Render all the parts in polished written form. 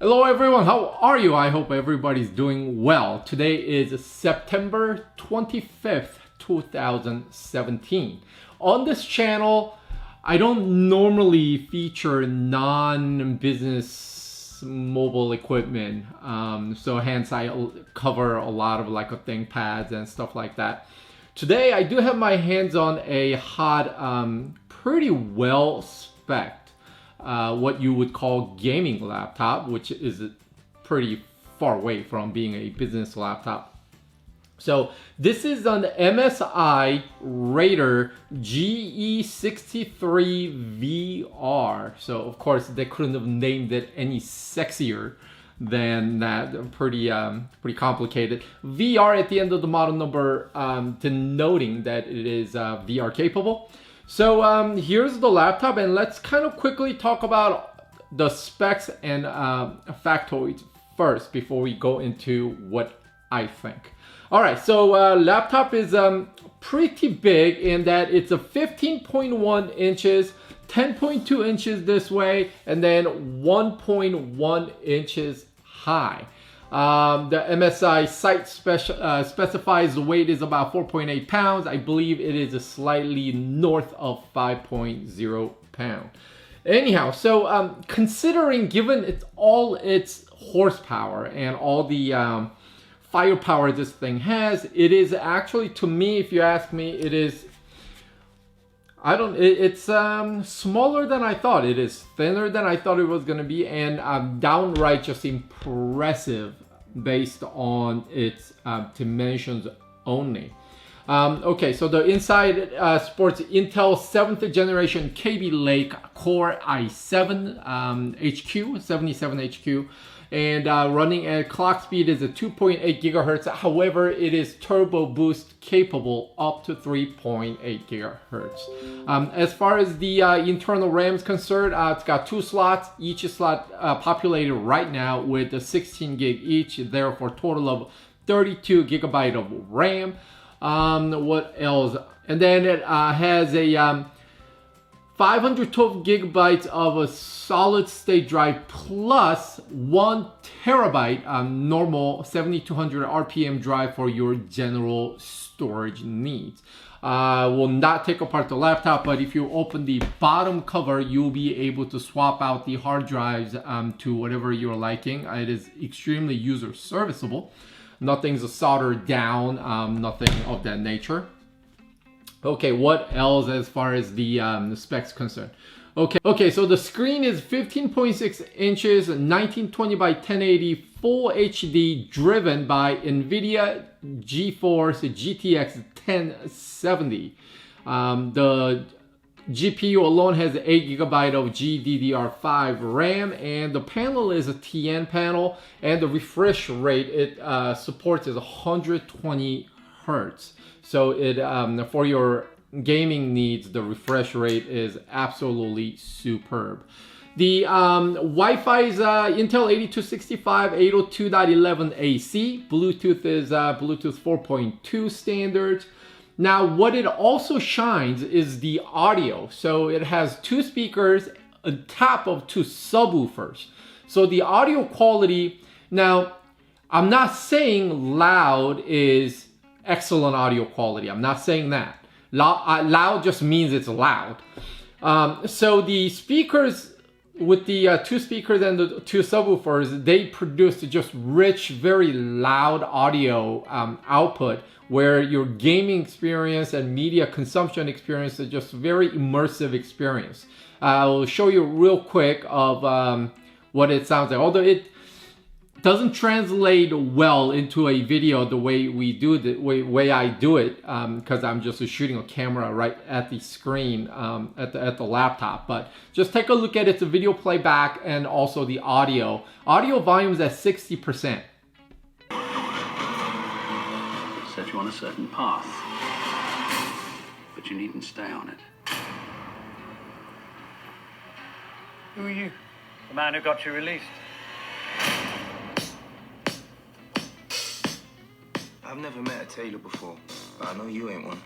Hello everyone, how are you? I hope everybody's doing well. Today is September 25th, 2017. On this channel, I don't normally feature non-business mobile equipment. So hence I cover a lot of like ThinkPads and stuff like that. Today I do have my hands on a hot, pretty well spec'd what you would call gaming laptop, which is pretty far away from being a business laptop. So this is an MSI GE63VR. So of course they couldn't have named it any sexier than that. Pretty complicated. VR at the end of the model number, denoting that it is VR capable. So here's the laptop, and let's kind of quickly talk about the specs and factoids first before we go into what I think. All right, so laptop is pretty big in that it's a 15.1 inches, 10.2 inches this way, and then 1.1 inches high. The MSI site specifies the weight is about 4.8 pounds. I believe it is slightly north of 5.0 pounds. Anyhow, so considering given all its horsepower and all the firepower this thing has, it is actually, to me, if you ask me, it is, it's smaller than I thought. It is thinner than I thought it was going to be, and downright just impressive based on its dimensions only. Okay, so the inside sports Intel 7th generation Kaby Lake Core i7 HQ, 77 HQ. And running at clock speed is at 2.8 gigahertz. However, it is turbo boost capable up to 3.8 gigahertz. As far as the internal RAM is concerned, it's got 2 slots. Each slot populated right now with a 16 gig each, therefore a total of 32 gigabyte of RAM. What else? And then it has a 512 gigabytes of a solid state drive plus 1 terabyte normal 7200 RPM drive for your general storage needs. Will not take apart the laptop, but if you open the bottom cover, you'll be able to swap out the hard drives to whatever you're liking. It is extremely user serviceable. Nothing's soldered down, nothing of that nature. Okay, what else as far as the specs concerned? Okay, so the screen is 15.6 inches, 1920 by 1080, full HD, driven by NVIDIA GeForce GTX 1070. The GPU alone has 8 gigabyte of GDDR5 RAM, and the panel is a TN panel, and the refresh rate it supports is 120 Hertz. So it for your gaming needs, the refresh rate is absolutely superb. The Wi-Fi is Intel 8265 802.11 AC. Bluetooth is Bluetooth 4.2 standard. Now, what it also shines is the audio. So it has 2 speakers on top of 2 subwoofers. So the audio quality, now, I'm not saying loud is excellent audio quality. I'm not saying that. Loud just means it's loud. So the speakers with the 2 speakers and the 2 subwoofers, they produce just rich, very loud audio output, where your gaming experience and media consumption experience is just very immersive experience. I'll show you real quick of what it sounds like. Although it doesn't translate well into a video the way we do it, the way I do it, because I'm just shooting a camera right at the screen at the laptop. But just take a look at its video playback and also the audio. Audio volume's at 60%. Set you on a certain path, but you needn't stay on it. Who are you? The man who got you released. I've never met a tailor before, but I know you ain't one.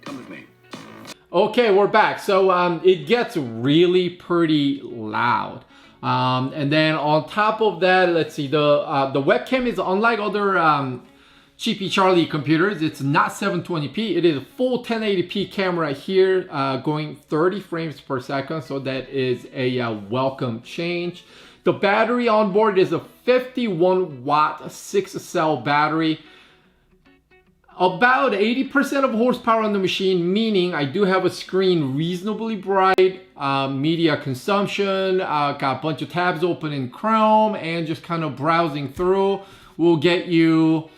Come with me. Okay, we're back. So it gets really pretty loud. And then on top of that, let's see, the webcam is unlike other cheapy Charlie computers. It's not 720p. It is a full 1080p camera here, going 30 frames per second. So that is a welcome change. The battery on board is a 51 watt 6-cell battery. About 80% of horsepower on the machine, meaning I do have a screen reasonably bright, media consumption, got a bunch of tabs open in Chrome, and just kind of browsing through will get you,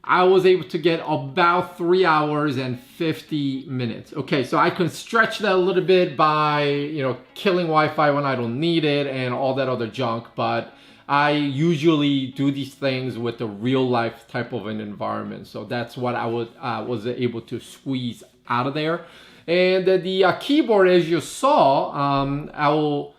I was able to get about 3 hours and 50 minutes. Okay, so I can stretch that a little bit by, you know, killing Wi-Fi when I don't need it and all that other junk, but I usually do these things with a real life type of an environment. So that's what I was able to squeeze out of there. And the keyboard, as you saw, I will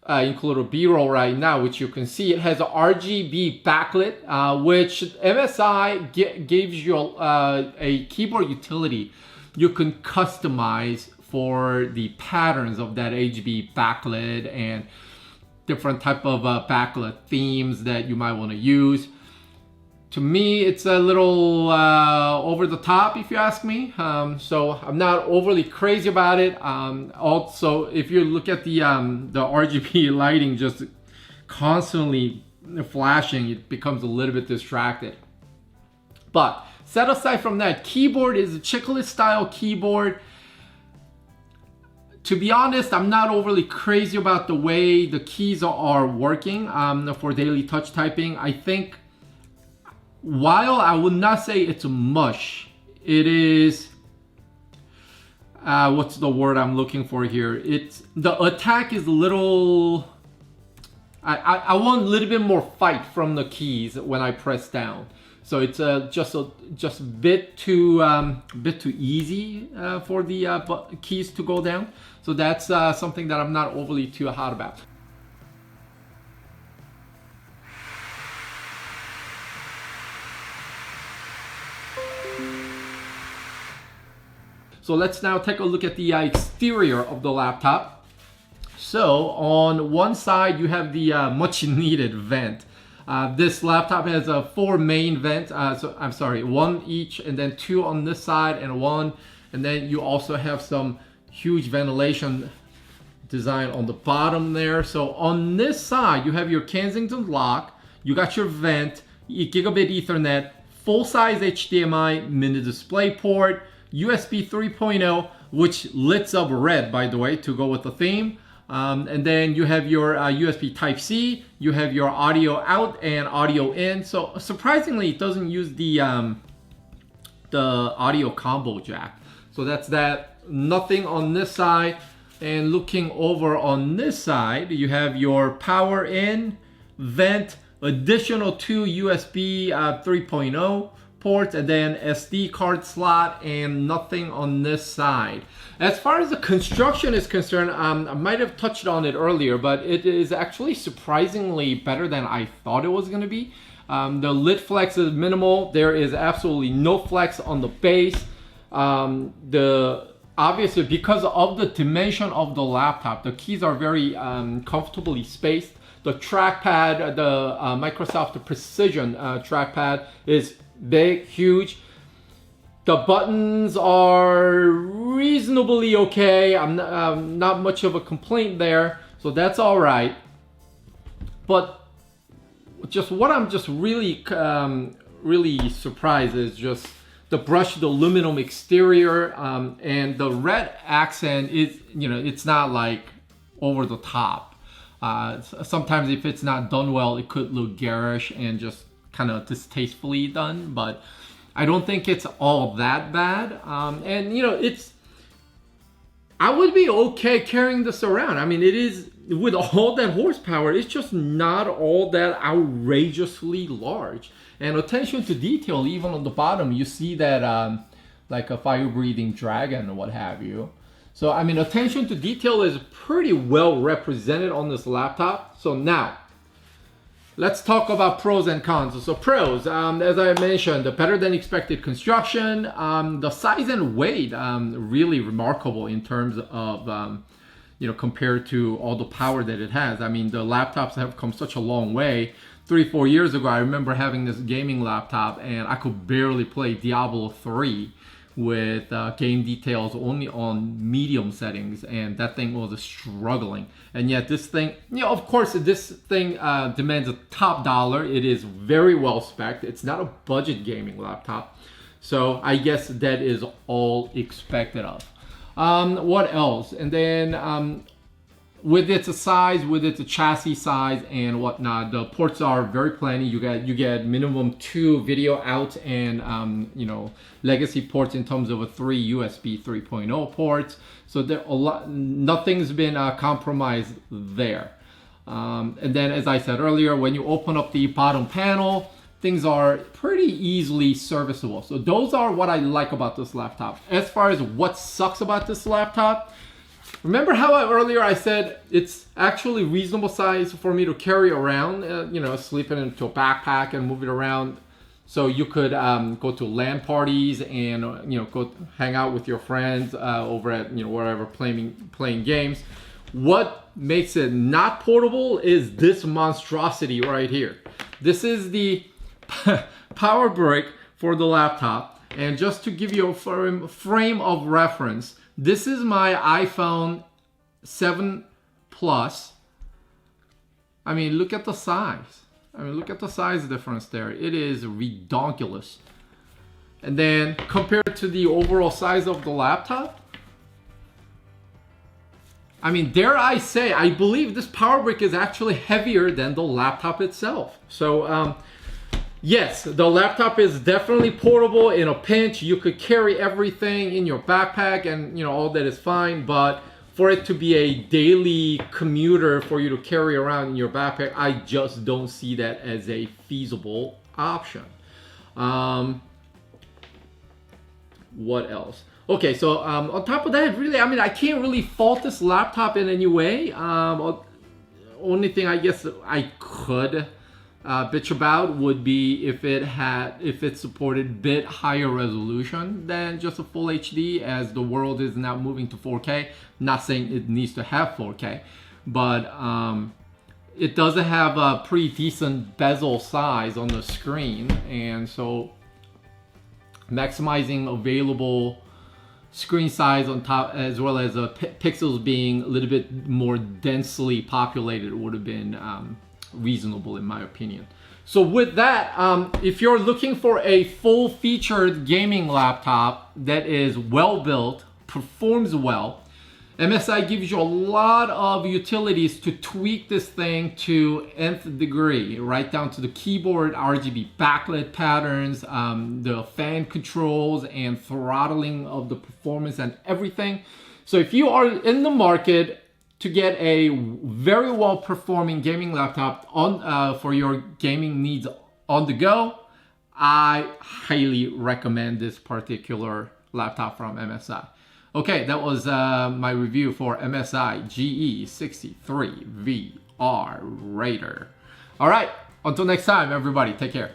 include a B-roll right now, which you can see. It has a RGB backlit, which MSI gives you a keyboard utility you can customize for the patterns of that RGB backlit and different type of backlit themes that you might want to use. To me, it's a little over the top, if you ask me. So I'm not overly crazy about it. Also, if you look at the RGB lighting just constantly flashing, it becomes a little bit distracted. But set aside from that, keyboard is a chiclet style keyboard. To be honest, I'm not overly crazy about the way the keys are working for daily touch typing. I think while I would not say it's a mush, it is, what's the word I'm looking for here? It's, the attack is a little, I want a little bit more fight from the keys when I press down. So it's just a bit too easy for the keys to go down. So that's something that I'm not overly too hot about. So let's now take a look at the exterior of the laptop. So on one side you have the much needed vent. This laptop has 4 main vents, one each, and then 2 on this side and 1, and then you also have some huge ventilation design on the bottom there. So on this side you have your Kensington lock, you got your vent, gigabit Ethernet, full-size HDMI mini display port, USB 3.0, which lights up red, by the way, to go with the theme. And then you have your USB Type-C, you have your audio out and audio in. So surprisingly, it doesn't use the audio combo jack. So that's that. Nothing on this side. And looking over on this side, you have your power in, vent, additional 2 USB 3.0 ports, and then SD card slot, and nothing on this side. As far as the construction is concerned, I might have touched on it earlier, but it is actually surprisingly better than I thought it was going to be. The lid flex is minimal. There is absolutely no flex on the base. Obviously, because of the dimension of the laptop, the keys are very comfortably spaced. The trackpad, the Microsoft Precision trackpad is big, huge. The buttons are reasonably okay. I'm not much of a complaint there, so that's all right. But just what I'm just really surprised is just the brushed aluminum exterior, and the red accent is, you know, it's not like over the top. Sometimes if it's not done well, it could look garish and just kind of distastefully done, but I don't think it's all that bad. And you know, I would be okay carrying this around. I mean, it is, with all that horsepower, it's just not all that outrageously large. And attention to detail, even on the bottom, you see that like a fire-breathing dragon or what have you. So I mean, attention to detail is pretty well represented on this laptop. So now, let's talk about pros and cons. So pros, as I mentioned, the better than expected construction, the size and weight, really remarkable in terms of you know, compared to all the power that it has. I mean, the laptops have come such a long way. 3-4 years ago, I remember having this gaming laptop and I could barely play Diablo 3 with game details only on medium settings, and that thing was struggling. And yet this thing, you know, of course this thing demands a top dollar. It is very well spec'd. It's not a budget gaming laptop, so I guess that is all expected of. What else? And then with its size, with its chassis size and whatnot, the ports are very plenty. You get minimum 2 video out and you know, legacy ports in terms of a 3 USB 3.0 ports. So there a lot, nothing's been compromised there. And then, as I said earlier, when you open up the bottom panel, things are pretty easily serviceable. So those are what I like about this laptop. As far as what sucks about this laptop, remember how earlier I said it's actually reasonable size for me to carry around, you know, slip it into a backpack and move it around. So you could go to LAN parties and, you know, go hang out with your friends over at, you know, wherever playing games. What makes it not portable is this monstrosity right here. This is the power brick for the laptop. And just to give you a frame of reference, this is my iPhone 7 Plus. I mean, look at the size. I mean, look at the size difference there. It is redonkulous. And then compared to the overall size of the laptop, I mean, dare I say, I believe this power brick is actually heavier than the laptop itself. So, yes, the laptop is definitely portable. In a pinch, you could carry everything in your backpack and, you know, all that is fine. But for it to be a daily commuter for you to carry around in your backpack, I just don't see that as a feasible option. What else? Okay, so on top of that, really, I mean, I can't really fault this laptop in any way. Only thing I guess I could bitch about would be if it supported bit higher resolution than just a full HD, as the world is now moving to 4K. Not saying it needs to have 4K, but it doesn't have a pretty decent bezel size on the screen, and so maximizing available screen size on top, as well as pixels being a little bit more densely populated, would have been reasonable in my opinion. So with that, if you're looking for a full-featured gaming laptop that is well built, performs well, MSI gives you a lot of utilities to tweak this thing to nth degree, right down to the keyboard RGB backlit patterns, the fan controls and throttling of the performance and everything. So if you are in the market to get a very well performing gaming laptop on for your gaming needs on the go, I highly recommend this particular laptop from MSI. Okay, that was my review for MSI GE63VR Raider. All right, until next time, everybody, take care.